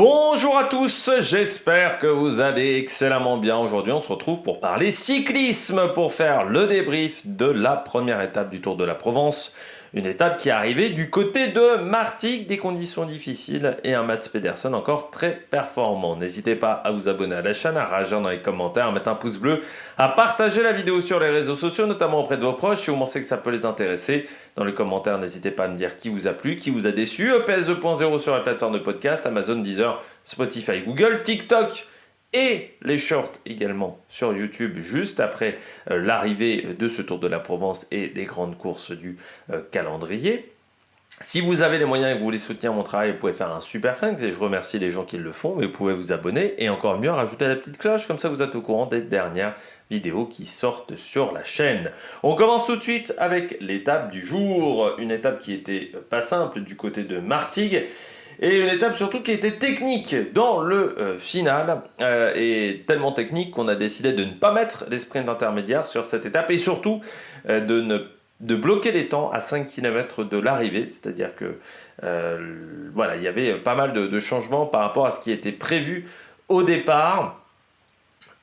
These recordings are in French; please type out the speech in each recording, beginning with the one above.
Bonjour à tous, j'espère que vous allez excellemment bien. Aujourd'hui, on se retrouve pour parler cyclisme, pour faire le débrief de la première étape du Tour de la Provence. Une étape qui est arrivée du côté de Martigues, des conditions difficiles et un Mats Pedersen encore très performant. N'hésitez pas à vous abonner à la chaîne, à réagir dans les commentaires, à mettre un pouce bleu, à partager la vidéo sur les réseaux sociaux, notamment auprès de vos proches, si vous pensez que ça peut les intéresser. Dans les commentaires, n'hésitez pas à me dire qui vous a plu, qui vous a déçu. EPS 2.0 sur la plateforme de podcast, Amazon, Deezer, Spotify, Google, TikTok et les shorts également sur YouTube juste après l'arrivée de ce Tour de la Provence et des grandes courses du calendrier. Si vous avez les moyens et que vous voulez soutenir mon travail, vous pouvez faire un super thanks et je remercie les gens qui le font, mais vous pouvez vous abonner et encore mieux rajouter la petite cloche, comme ça vous êtes au courant des dernières vidéos qui sortent sur la chaîne. On commence tout de suite avec l'étape du jour, une étape qui était pas simple du côté de Martigues. Et une étape surtout qui était technique dans le final, et tellement technique qu'on a décidé de ne pas mettre les sprints intermédiaires sur cette étape, et surtout de bloquer les temps à 5 km de l'arrivée, c'est-à-dire que voilà, il y avait pas mal de changements par rapport à ce qui était prévu au départ.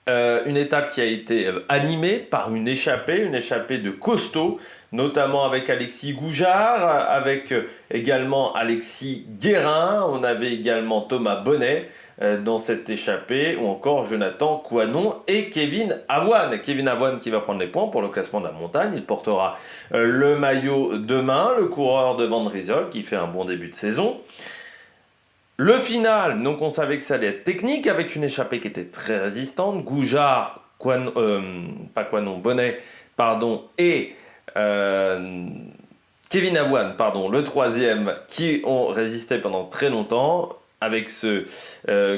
Une étape qui a été animée par une échappée de costaud, notamment avec Alexis Goujard, avec également Alexis Guérin, on avait également Thomas Bonnet dans cette échappée, ou encore Jonathan Coinon et Kevin Avoine. Kevin Avoine qui va prendre les points pour le classement de la montagne, il portera le maillot demain, le coureur de Van Rysel qui fait un bon début de saison. Le final, donc on savait que ça allait être technique avec une échappée qui était très résistante. Goujard, Bonnet, pardon, et Kevin Avoine, pardon, le troisième, qui ont résisté pendant très longtemps. Avec ce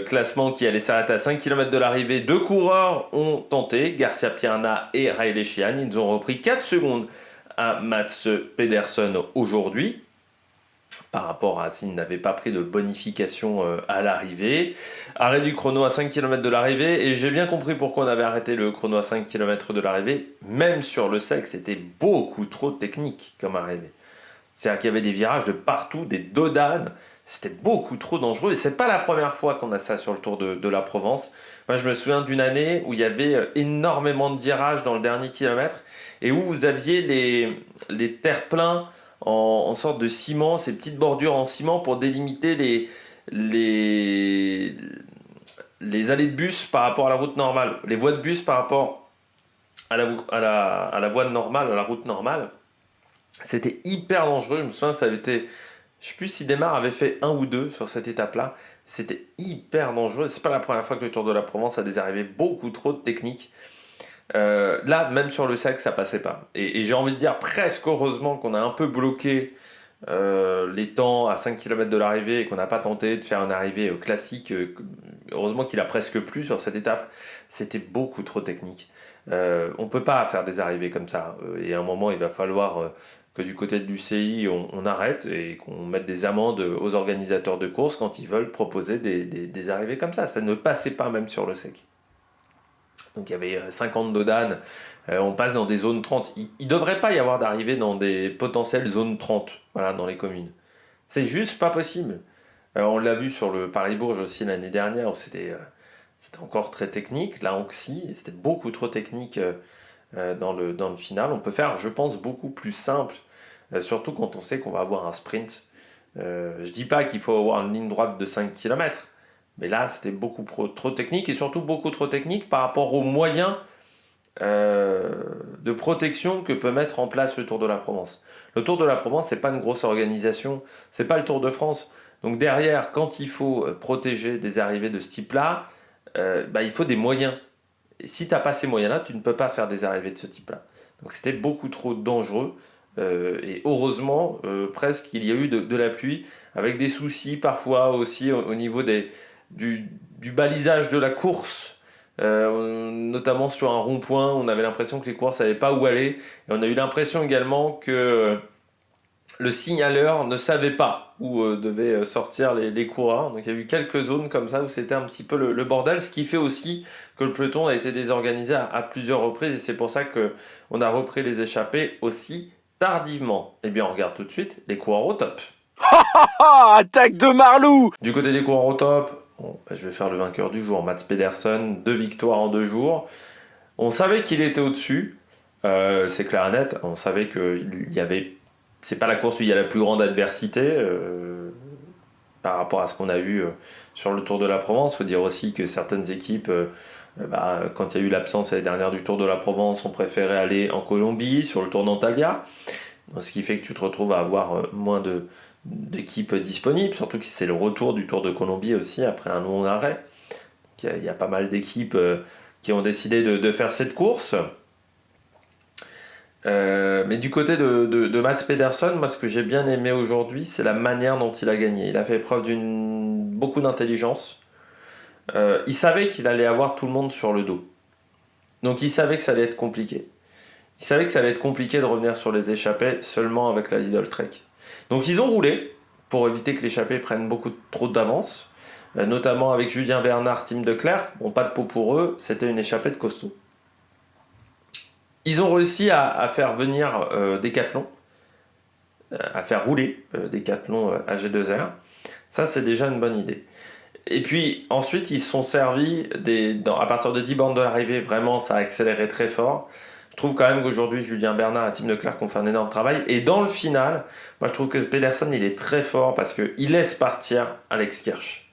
classement qui allait s'arrêter à 5 km de l'arrivée, deux coureurs ont tenté, Garcia Pierna et Riley Sheehan. Ils ont repris 4 secondes à Mats Pedersen aujourd'hui, par rapport à s'il n'avait pas pris de bonification à l'arrivée. Arrêt du chrono à 5 km de l'arrivée, et j'ai bien compris pourquoi on avait arrêté le chrono à 5 km de l'arrivée. Même sur le sec, c'était beaucoup trop technique comme arrivée. C'est-à-dire qu'il y avait des virages de partout, des dodanes, c'était beaucoup trop dangereux, et c'est pas la première fois qu'on a ça sur le Tour de la Provence. Moi je me souviens d'une année où il y avait énormément de virages dans le dernier kilomètre, et où vous aviez les terre-pleins en sorte de ciment, ces petites bordures en ciment pour délimiter les allées de bus par rapport à la route normale, les voies de bus par rapport à la voie normale, à la route normale. C'était hyper dangereux, je me souviens, ça avait été, je ne sais plus si Desmar avait fait 1 ou 2 sur cette étape-là, c'était hyper dangereux, c'est pas la première fois que le Tour de la Provence a des arrivées beaucoup trop techniques. Là, même sur le sec, ça passait pas. Et j'ai envie de dire presque heureusement qu'on a un peu bloqué les temps à 5 km de l'arrivée et qu'on n'a pas tenté de faire une arrivée classique. Heureusement qu'il a presque plu sur cette étape. C'était beaucoup trop technique. On peut pas faire des arrivées comme ça. Et à un moment, il va falloir que du côté de l'UCI, on arrête et qu'on mette des amendes aux organisateurs de courses quand ils veulent proposer des arrivées comme ça. Ça ne passait pas même sur le sec. Donc il y avait 50 dodanes, on passe dans des zones 30. Il ne devrait pas y avoir d'arrivée dans des potentielles zones 30, voilà, dans les communes. C'est juste pas possible. On l'a vu sur le Paris-Bourges aussi l'année dernière, où c'était encore très technique. Là aussi, c'était beaucoup trop technique dans le final. On peut faire, je pense, beaucoup plus simple, surtout quand on sait qu'on va avoir un sprint. Je dis pas qu'il faut avoir une ligne droite de 5 km, mais là, c'était beaucoup trop technique, et surtout beaucoup trop technique par rapport aux moyens de protection que peut mettre en place le Tour de la Provence. Le Tour de la Provence, c'est pas une grosse organisation, c'est pas le Tour de France. Donc derrière, quand il faut protéger des arrivées de ce type-là, il faut des moyens. Et si tu n'as pas ces moyens-là, tu ne peux pas faire des arrivées de ce type-là. Donc c'était beaucoup trop dangereux. Et heureusement, presque, il y a eu de la pluie, avec des soucis parfois aussi au niveau du balisage de la course, notamment sur un rond-point. On avait l'impression que les coureurs ne savaient pas où aller, et on a eu l'impression également que le signaleur ne savait pas où devaient sortir les coureurs. Donc il y a eu quelques zones comme ça où c'était un petit peu le bordel, ce qui fait aussi que le peloton a été désorganisé à plusieurs reprises, et c'est pour ça qu'on a repris les échappées aussi tardivement. Eh bien on regarde tout de suite les coureurs au top. Attaque de Marlou! Du côté des coureurs au top, Bon, je vais faire le vainqueur du jour, Mats Pedersen, 2 victoires en 2 jours. On savait qu'il était au-dessus, c'est clair et net. On savait qu'il y avait. C'est pas la course où il y a la plus grande adversité par rapport à ce qu'on a vu sur le Tour de la Provence. Il faut dire aussi que certaines équipes, quand il y a eu l'absence l'année dernière du Tour de la Provence, ont préféré aller en Colombie sur le Tour d'Antalya. Ce qui fait que tu te retrouves à avoir moins d'équipes disponibles, surtout que c'est le retour du Tour de Colombie aussi après un long arrêt. Il y a pas mal d'équipes qui ont décidé de faire cette course. Mais du côté de Mats Pedersen, moi ce que j'ai bien aimé aujourd'hui, c'est la manière dont il a gagné. Il a fait preuve beaucoup d'intelligence. Il savait qu'il allait avoir tout le monde sur le dos. Donc il savait que ça allait être compliqué. Il savait que ça allait être compliqué de revenir sur les échappées seulement avec la Lidl Trek. Donc ils ont roulé pour éviter que l'échappée prenne trop d'avance, notamment avec Julien Bernard, Tim Declercq. Bon, pas de peau pour eux, c'était une échappée de costaud. Ils ont réussi à faire venir Decathlon, à faire rouler Decathlon AG2R. Ça, c'est déjà une bonne idée. Et puis ensuite, ils se sont servis à partir de 10 bornes de l'arrivée, vraiment, ça a accéléré très fort. Je trouve quand même qu'aujourd'hui, Julien Bernard et Tim Declercq ont fait un énorme travail. Et dans le final, moi je trouve que Pedersen, il est très fort parce qu'il laisse partir Alex Kirch.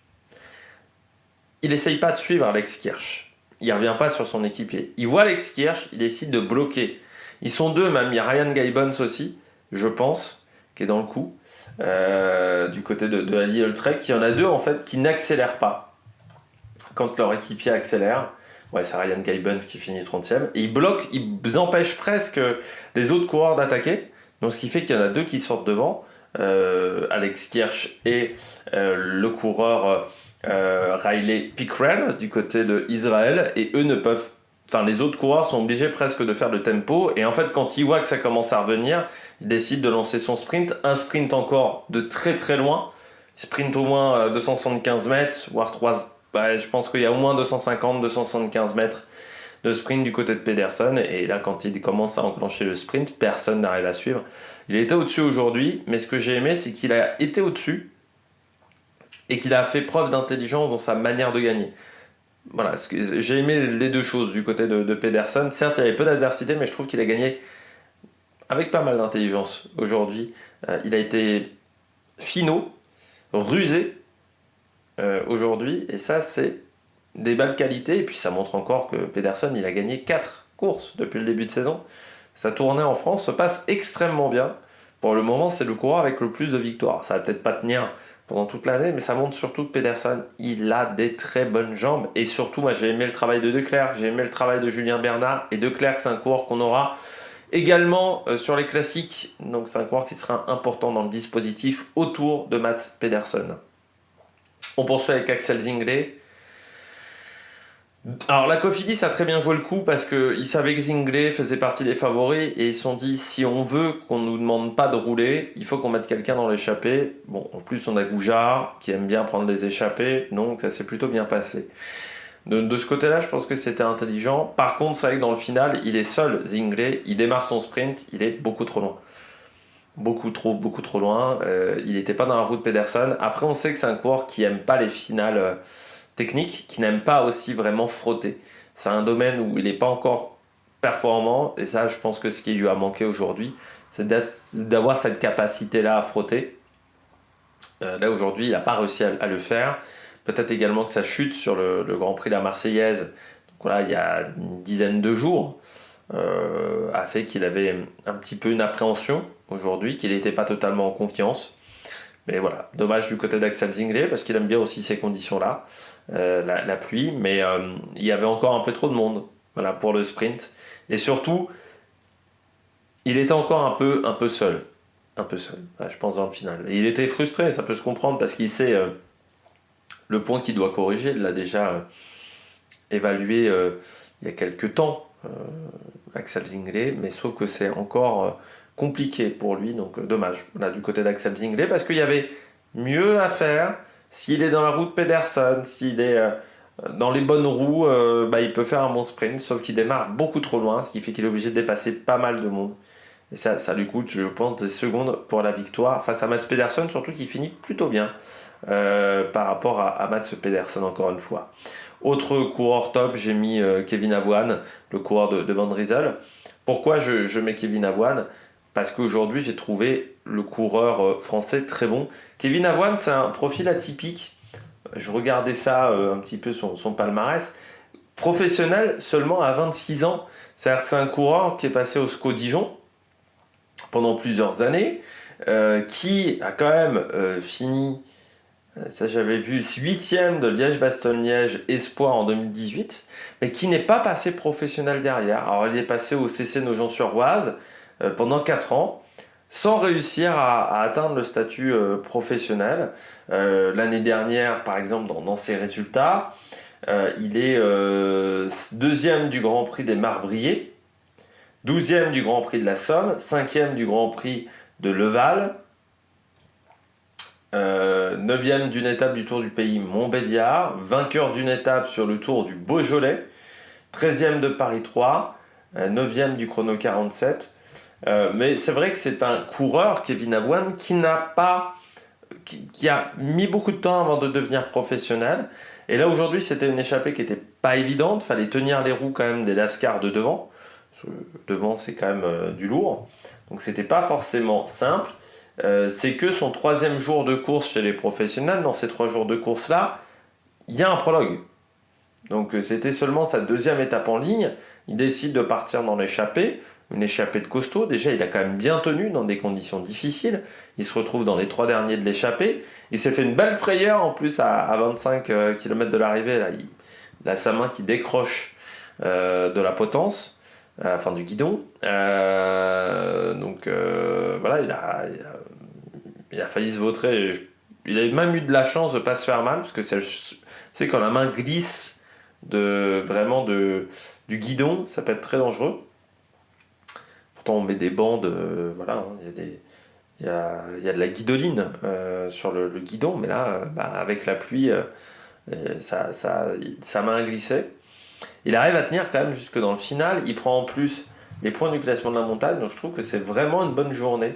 Il n'essaye pas de suivre Alex Kirch. Il ne revient pas sur son équipier. Il voit Alex Kirch, il décide de bloquer. Ils sont deux, même. Il y a Ryan Gibbons aussi, je pense, qui est dans le coup, du côté de la Lidl Trek. Il y en a deux, en fait, qui n'accélèrent pas quand leur équipier accélère. Ouais, c'est Ryan Gibbons qui finit 30e. Et ils bloquent, ils empêchent presque les autres coureurs d'attaquer. Donc, ce qui fait qu'il y en a deux qui sortent devant. Alex Kirch et le coureur Riley Pickrell du côté de Israël. Et eux ne peuvent... Enfin, les autres coureurs sont obligés presque de faire le tempo. Et en fait, quand ils voient que ça commence à revenir, ils décident de lancer son sprint. Un sprint encore de très très loin. Sprint au moins 275 mètres, voire 3... je pense qu'il y a au moins 250-275 mètres de sprint du côté de Pedersen. Et là, quand il commence à enclencher le sprint, personne n'arrive à suivre. Il était au-dessus aujourd'hui, mais ce que j'ai aimé, c'est qu'il a été au-dessus et qu'il a fait preuve d'intelligence dans sa manière de gagner. Voilà, j'ai aimé les deux choses du côté de Pedersen. Certes, il y avait peu d'adversité, mais je trouve qu'il a gagné avec pas mal d'intelligence aujourd'hui. Il a été finot, rusé aujourd'hui, et ça, c'est des belles qualités. Et puis, ça montre encore que Pedersen, il a gagné 4 courses depuis le début de saison. Sa tournée en France se passe extrêmement bien. Pour le moment, c'est le coureur avec le plus de victoires. Ça va peut-être pas tenir pendant toute l'année, mais ça montre surtout que Pedersen, il a des très bonnes jambes. Et surtout, moi, j'ai aimé le travail de Declercq, j'ai aimé le travail de Julien Bernard. Et Declercq, c'est un coureur qu'on aura également sur les classiques. Donc, c'est un coureur qui sera important dans le dispositif autour de Mats Pedersen. On poursuit avec Axel Zinglet. Alors la Cofidis a très bien joué le coup parce qu'ils savaient que Zinglet faisait partie des favoris et ils se sont dit si on veut qu'on nous demande pas de rouler, il faut qu'on mette quelqu'un dans l'échappée. Bon, en plus on a Goujard qui aime bien prendre les échappées, donc ça s'est plutôt bien passé. De ce côté-là, je pense que c'était intelligent. Par contre, c'est vrai que dans le final, il est seul, Zinglet, il démarre son sprint, il est beaucoup trop loin. Beaucoup trop loin. Il n'était pas dans la roue de Pedersen. Après, on sait que c'est un coureur qui n'aime pas les finales technique, qui n'aime pas aussi vraiment frotter. C'est un domaine où il n'est pas encore performant, et ça, je pense que ce qui lui a manqué aujourd'hui, c'est d'avoir cette capacité-là à frotter. Là, aujourd'hui, il n'a pas réussi à le faire. Peut-être également que sa chute sur le Grand Prix de la Marseillaise, donc voilà, il y a une dizaine de jours, a fait qu'il avait un petit peu une appréhension aujourd'hui, qu'il n'était pas totalement en confiance. Mais voilà, dommage du côté d'Axel Zinglet, parce qu'il aime bien aussi ces conditions-là, la pluie, mais il y avait encore un peu trop de monde voilà, pour le sprint. Et surtout, il était encore un peu seul. Un peu seul, je pense, dans le final. Et il était frustré, ça peut se comprendre, parce qu'il sait le point qu'il doit corriger. Il l'a déjà évalué il y a quelques temps, Axel Zinglet, mais sauf que c'est encore compliqué pour lui, donc dommage. Là, du côté d'Axel Zinglet, parce qu'il y avait mieux à faire. S'il est dans la roue de Pedersen, s'il est dans les bonnes roues, il peut faire un bon sprint, sauf qu'il démarre beaucoup trop loin, ce qui fait qu'il est obligé de dépasser pas mal de monde. Et ça lui coûte, je pense, des secondes pour la victoire face à Mats Pedersen, surtout qu'il finit plutôt bien par rapport à Mats Pedersen encore une fois. Autre coureur top, j'ai mis Kevin Avoine, le coureur de Van Driesel. Pourquoi je mets Kevin Avoine? Parce qu'aujourd'hui j'ai trouvé le coureur français très bon. Kevin Avoine, c'est un profil atypique. Je regardais ça un petit peu son palmarès. Professionnel seulement à 26 ans. C'est-à-dire que c'est un coureur qui est passé au SCO Dijon pendant plusieurs années, qui a quand même fini, ça j'avais vu, 8e de Liège-Bastogne-Liège Espoir en 2018, mais qui n'est pas passé professionnel derrière. Alors il est passé au CC Nogent-sur-Oise pendant 4 ans, sans réussir à atteindre le statut professionnel. L'année dernière, par exemple, dans ses résultats, il est deuxième du Grand Prix des Marbriers, 12e du Grand Prix de la Somme, 5e du Grand Prix de Leval, 9e d'une étape du Tour du Pays Montbéliard, vainqueur d'une étape sur le Tour du Beaujolais, 13e de Paris 3, 9e du Chrono 47. Mais c'est vrai que c'est un coureur, Kevin Avoine, qui a mis beaucoup de temps avant de devenir professionnel. Et là aujourd'hui c'était une échappée qui n'était pas évidente, fallait tenir les roues quand même des Lascars de devant. Devant c'est quand même du lourd, donc c'était pas forcément simple. C'est que son 3e jour de course chez les professionnels. Dans ces 3 jours de course là, il y a un prologue, donc c'était seulement sa 2e étape en ligne. Il décide de partir dans l'échappée, une échappée de costaud. Déjà il a quand même bien tenu dans des conditions difficiles, il se retrouve dans les 3 derniers de l'échappée, il s'est fait une belle frayeur en plus à 25 km de l'arrivée, là il a sa main qui décroche de la potence, enfin du guidon, donc voilà, il a failli se vautrer. Il a même eu de la chance de ne pas se faire mal, parce que c'est quand la main glisse vraiment du guidon, ça peut être très dangereux. Pourtant on met des bandes, voilà, hein, il y a de la guidoline sur le guidon, mais là avec la pluie, sa main a glissé. Il arrive à tenir quand même jusque dans le final. Il prend en plus les points du classement de la montagne. Donc je trouve que c'est vraiment une bonne journée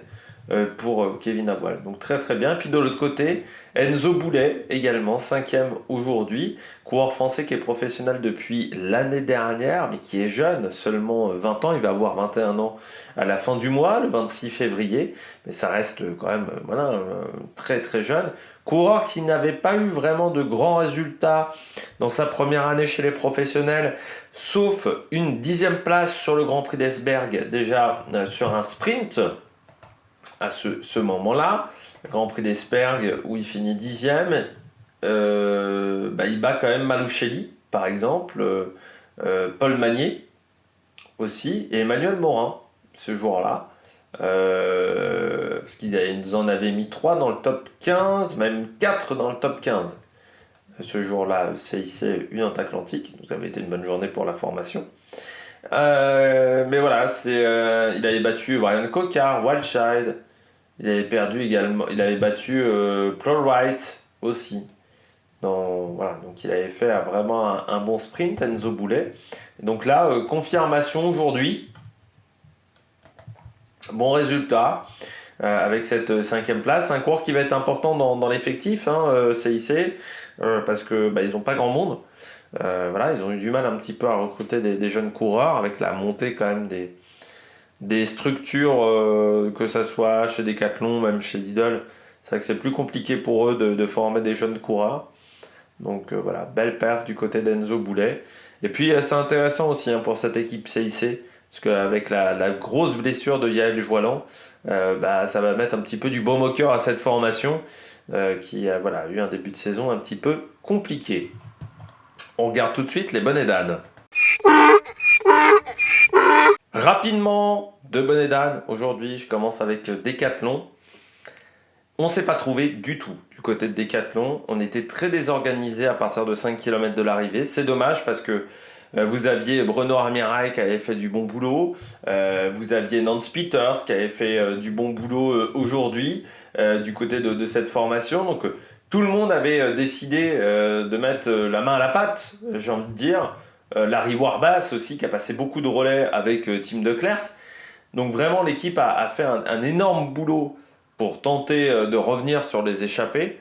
pour Kevin Avoine. Donc très très bien. Puis de l'autre côté, Enzo Boulet également, 5e aujourd'hui. Coureur français qui est professionnel depuis l'année dernière, mais qui est jeune, seulement 20 ans. Il va avoir 21 ans à la fin du mois, le 26 février. Mais ça reste quand même très très jeune. Coureur qui n'avait pas eu vraiment de grands résultats dans sa première année chez les professionnels, sauf une 10e place sur le Grand Prix d'Esberg, déjà sur un sprint à ce moment-là. Le Grand Prix d'Esberg où il finit 10e, il bat quand même Malouchelli, par exemple, Paul Magnier aussi, et Emmanuel Morin ce jour-là. Parce qu'ils en avaient mis 3 dans le top 15, même 4 dans le top 15. Ce jour-là, CIC Une Atlantique, donc ça avait été une bonne journée pour la formation. Mais voilà, il avait battu Brian Cocard, Wildchild, il avait battu Paul Wright aussi. Voilà, donc il avait fait vraiment un bon sprint, Enzo Boulet. Donc là, confirmation aujourd'hui. Bon résultat avec cette 5e place, un cours qui va être important dans l'effectif, CIC, parce que ils n'ont pas grand monde. Voilà, ils ont eu du mal un petit peu à recruter des jeunes coureurs avec la montée quand même des structures, que ça soit chez Decathlon, même chez Lidl. C'est vrai que c'est plus compliqué pour eux de former des jeunes coureurs. Donc voilà, belle perf du côté d'Enzo Boulet. Et puis c'est intéressant aussi pour cette équipe CIC, parce qu'avec la grosse blessure de Yael Joilan, ça va mettre un petit peu du baume au cœur à cette formation qui a eu un début de saison un petit peu compliqué. On regarde tout de suite les bonnets d'âne. Rapidement, de bonnets d'âne. Aujourd'hui, je commence avec Decathlon. On ne s'est pas trouvé du tout du côté de Decathlon. On était très désorganisé à partir de 5 km de l'arrivée. C'est dommage parce que vous aviez Bruno Armirail qui avait fait du bon boulot. Vous aviez Nance Peters qui avait fait du bon boulot aujourd'hui du côté de cette formation. Donc tout le monde avait décidé de mettre la main à la pâte, j'ai envie de dire. Larry Warbasse aussi qui a passé beaucoup de relais avec Tim Declercq. Donc vraiment l'équipe a fait un énorme boulot pour tenter de revenir sur les échappées.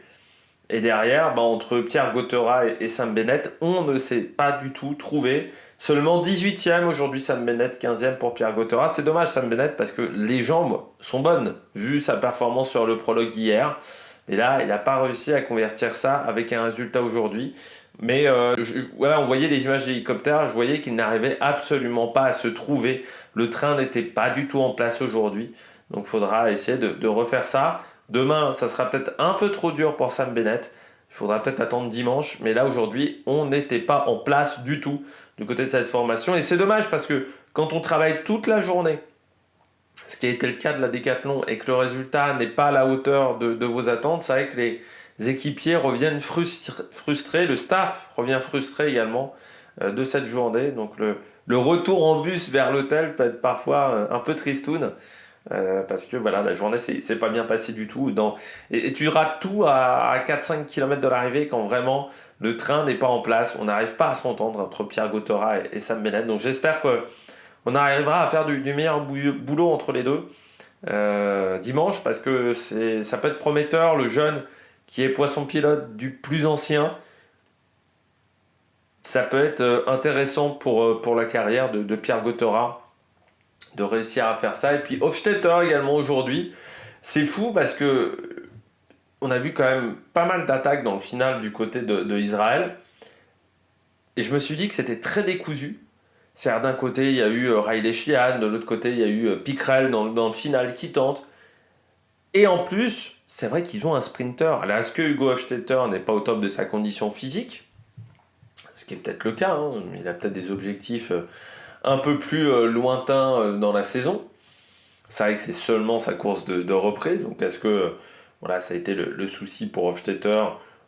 Et derrière, entre Pierre Gauthera et Sam Bennett, on ne s'est pas du tout trouvé. Seulement 18e aujourd'hui Sam Bennett, 15e pour Pierre Gauthera. C'est dommage Sam Bennett parce que les jambes sont bonnes, vu sa performance sur le prologue hier. Et là, il n'a pas réussi à convertir ça avec un résultat aujourd'hui. Mais voilà, on voyait les images d'hélicoptère, je voyais qu'il n'arrivait absolument pas à se trouver. Le train n'était pas du tout en place aujourd'hui. Donc il faudra essayer de refaire ça. Demain, ça sera peut-être un peu trop dur pour Sam Bennett. Il faudra peut-être attendre dimanche. Mais là, aujourd'hui, on n'était pas en place du tout du côté de cette formation. Et c'est dommage parce que quand on travaille toute la journée, ce qui a été le cas de la Décathlon, et que le résultat n'est pas à la hauteur de vos attentes, c'est vrai que les équipiers reviennent frustrés, le staff revient frustré également de cette journée. Donc le retour en bus vers l'hôtel peut être parfois un peu tristoun. Parce que voilà, la journée c'est pas bien passé du tout. Et tu rates tout à 4-5 km de l'arrivée quand vraiment le train n'est pas en place. On n'arrive pas à s'entendre entre Pierre Gauthera et Sam Bennett. Donc j'espère qu'on arrivera à faire du meilleur boulot entre les deux dimanche, parce que ça peut être prometteur. Le jeune qui est poisson pilote du plus ancien, ça peut être intéressant pour la carrière de Pierre Gauthera, de réussir à faire ça. Et puis Hofstetter également aujourd'hui, c'est fou parce que on a vu quand même pas mal d'attaques dans le final du côté de Israël, et je me suis dit que c'était très décousu. C'est-à-dire d'un côté il y a eu Riley Sheehan, de l'autre côté il y a eu Pickrell dans le final qui tente, et en plus c'est vrai qu'ils ont un sprinter. Alors est-ce que Hugo Hofstetter n'est pas au top de sa condition physique, ce qui est peut-être le cas, hein. Il a peut-être des objectifs un peu plus lointain dans la saison. C'est vrai que c'est seulement sa course de reprise. Donc est-ce que voilà, ça a été le souci pour Hofstetter?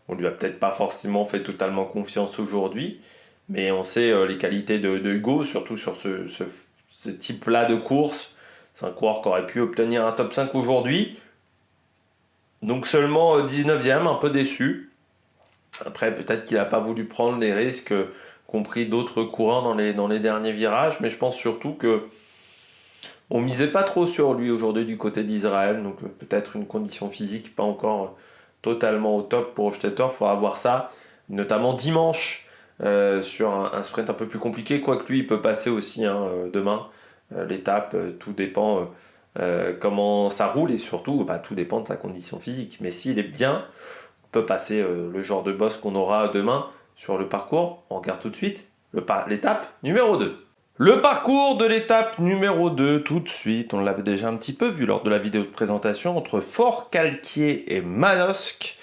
On lui a peut-être pas forcément fait totalement confiance aujourd'hui. Mais on sait les qualités de Hugo, surtout sur ce type-là de course. C'est un coureur qui aurait pu obtenir un top 5 aujourd'hui. Donc seulement 19e, un peu déçu. Après, peut-être qu'il n'a pas voulu prendre les risques compris d'autres courants dans les derniers virages, mais je pense surtout que on misait pas trop sur lui aujourd'hui du côté d'Israël, donc peut-être une condition physique pas encore totalement au top pour Hofstetter. Il faudra voir ça, notamment dimanche, sur un sprint un peu plus compliqué, quoique lui il peut passer aussi demain l'étape, tout dépend comment ça roule, et surtout tout dépend de sa condition physique. Mais s'il est bien, on peut passer le genre de boss qu'on aura demain sur le parcours. On regarde tout de suite l'étape numéro 2. Le parcours de l'étape numéro 2, tout de suite, on l'avait déjà un petit peu vu lors de la vidéo de présentation, entre Fort-Calquier et Manosque.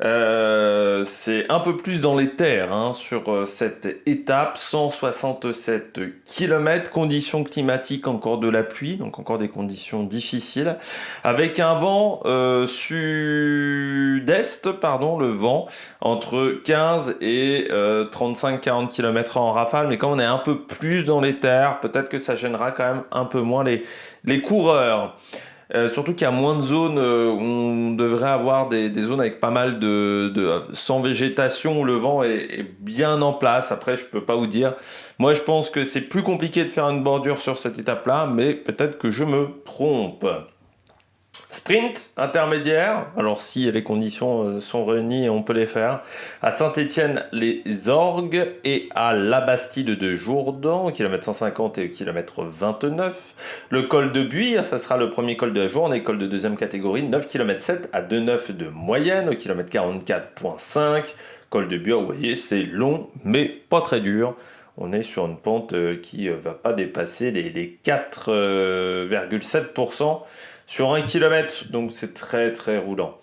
C'est un peu plus dans les terres sur cette étape, 167 km, conditions climatiques, encore de la pluie, donc encore des conditions difficiles, avec un vent sud-est, le vent entre 15 et 35-40 km en rafale, mais quand on est un peu plus dans les terres, peut-être que ça gênera quand même un peu moins les coureurs. Surtout qu'il y a moins de zones où on devrait avoir des zones avec pas mal sans végétation, où le vent est bien en place. Après, je peux pas vous dire. Moi, je pense que c'est plus compliqué de faire une bordure sur cette étape-là, mais peut-être que je me trompe. Sprint intermédiaire, alors si les conditions sont réunies, on peut les faire, à Saint-Étienne-les-Orgues et à La Bastide de Jourdan, au kilomètre 150 et au kilomètre 29. Le col de Buire, ça sera le premier col de la journée, col de deuxième catégorie, 9 km 7 à 2,9 de moyenne, au kilomètre 44,5. Col de Buire, vous voyez, c'est long, mais pas très dur. On est sur une pente qui ne va pas dépasser les 4,7% sur 1 km, donc c'est très très roulant.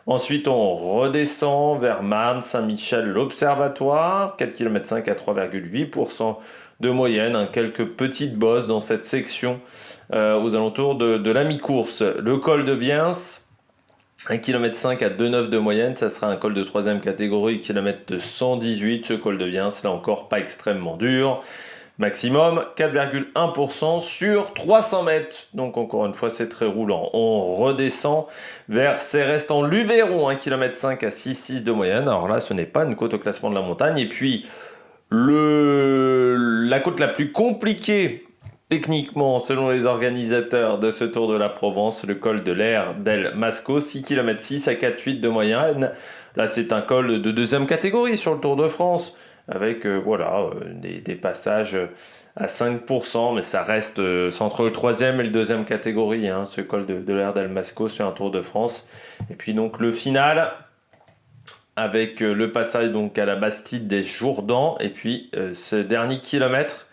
Ensuite, on redescend vers Marne, Saint-Michel, l'Observatoire, 4 km 5 à 3,8% de moyenne, quelques petites bosses dans cette section aux alentours de la mi-course. Le col de Viens, 1 km 5 à 2,9 de moyenne, ça sera un col de 3e catégorie, kilomètre 118, ce col de Viens, là encore pas extrêmement dur. Maximum 4,1% sur 300 mètres. Donc encore une fois, c'est très roulant. On redescend vers Céreste-en-Luberon, 1 km 5 à 6,6 de moyenne. Alors là, ce n'est pas une côte au classement de la montagne. Et puis, la côte la plus compliquée, techniquement, selon les organisateurs de ce Tour de la Provence, le col de l'Aire del Masco, 6 km 6 à 4,8 de moyenne. Là, c'est un col de deuxième catégorie sur le Tour de France, avec des passages à 5%, mais ça reste c'est entre le troisième et le deuxième catégorie, hein, ce col de l'Aire d'Almasco sur un Tour de France. Et puis donc le final, avec le passage donc à la Bastide des Jourdans, et puis ce dernier kilomètre,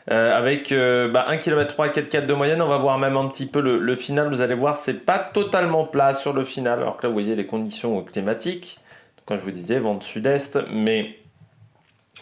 avec 1 km 3 4 de moyenne. On va voir même un petit peu le final. Vous allez voir, c'est pas totalement plat sur le final. Alors que là, vous voyez les conditions climatiques. Quand je vous disais, vent de sud-est. Mais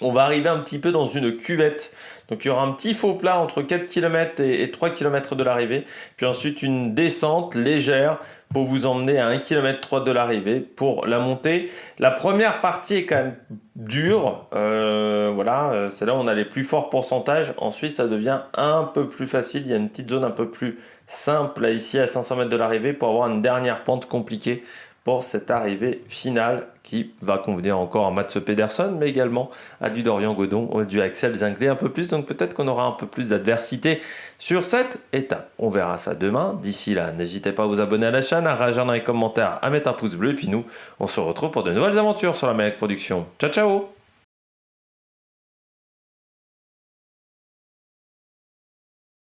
on va arriver un petit peu dans une cuvette. Donc il y aura un petit faux plat entre 4 km et 3 km de l'arrivée. Puis ensuite une descente légère pour vous emmener à 1 km 3 de l'arrivée pour la montée. La première partie est quand même dure. C'est là où on a les plus forts pourcentages. Ensuite, ça devient un peu plus facile. Il y a une petite zone un peu plus simple là, ici à 500 mètres de l'arrivée pour avoir une dernière pente compliquée pour cette arrivée finale qui va convenir encore à Mats Pedersen, mais également à du Dorian Godon, du Axel Zingler un peu plus. Donc peut-être qu'on aura un peu plus d'adversité sur cette étape. On verra ça demain. D'ici là, n'hésitez pas à vous abonner à la chaîne, à réagir dans les commentaires, à mettre un pouce bleu. Et puis nous, on se retrouve pour de nouvelles aventures sur la Mailhac Production. Ciao, ciao!